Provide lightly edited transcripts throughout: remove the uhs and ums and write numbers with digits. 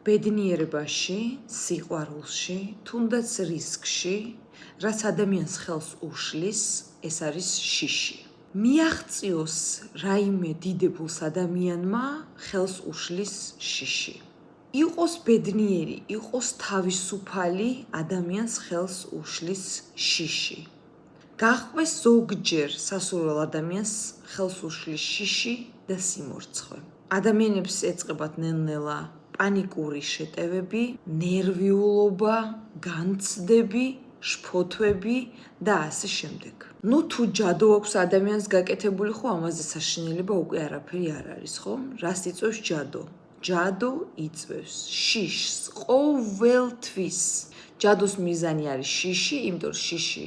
ბედნიერებაში, სიყვარულში, თუნდაც რისკში, რაც ადამიანს ხელს უშლის, ეს არის შიში. მიაღწიოს რაიმე დიდებულს ადამიანმა, ხელს უშლის შიში. იყოს ბედნიერი, იყოს თავისუფალი, ადამიანს ხელს უშლის შიში. გაჰყვეს ზოგჯერ სასურველ ადამიანს ხელს უშლის შიში და სიმორცხვე. ადამიანებს ეწყებათ ნელ-ნელა პანიკური შეტევები, ნერვიულობა, განცდები, შფოთვები და ასე შემდეგ. თუ ჯადო აქვს ადამიანს გაკეთებული, ხო ამაზე საშინელება უკვე არაფერი არ არის, ხო? რას იწვევს ჯადო? ჯადო იწვევს შიშს ყოველთვის. ჯადოს მიზანი არის შიში, იმიტომ რომ შიში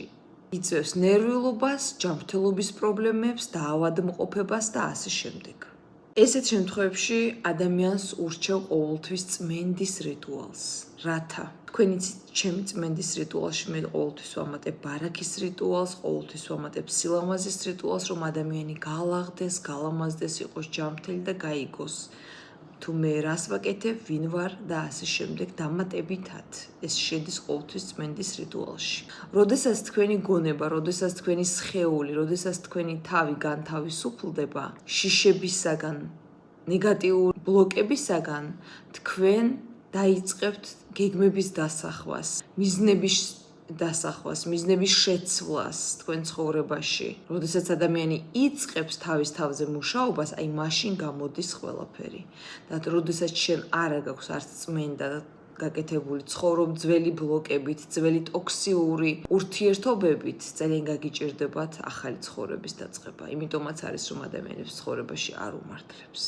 იწვევს ნერვიულობას, ჯანმრთელობის პრობლემებს, დაავადმყოფობას და ასე შემდეგ. ესეთ შემთხვევებში ადამიანს ურჩევ ყოველთვის წმენდის რიტუალს. რათა თქვენ იცით, ჩემი წმენდის რიტუალში მე ყოველთვის ვამატებ ბარაქის რიტუალს, ყოველთვის ვამატებ სილამაზის რიტუალს, რომ ადამიანი გაალაღდეს, გალამაზდეს, იყოს ჯანმრთელი და გაიგოს. თუ მე რას ვაკეთებ, ვინ ვარ და ასე შემდეგ დამატებითად. ეს შედის ყოველთვის წმენდის რიტუალში. როდესაც თქვენი გონება, როდესაც თქვენი სხეული, როდესაც თქვენი თავი განთავისუფლდება შიშებისაგან, ნეგატიური ბლოკებისაგან, თქვენ დაიწყებთ გეგმების დასახვას, მიზნების დასახვას, მიზნების შეცვლას თქვენ ცხოვრებაში. როდესაც ადამიანი იწყებს თავის თავზე მუშაობას, აი მაშინ გამოდის ყველაფერი. და როდესაც შენ არ გაქვს არც წმენდა გაკეთებული, ცხოვრობ ძველი ბლოკებით, ძველი ტოქსიური ურთიერთობებით, ძალიან გაგიჭირდებათ ახალი ცხოვრების დაწყება. იმიტომაც არის, რომ ადამიანებს ცხოვრებაში არ უმართლებს.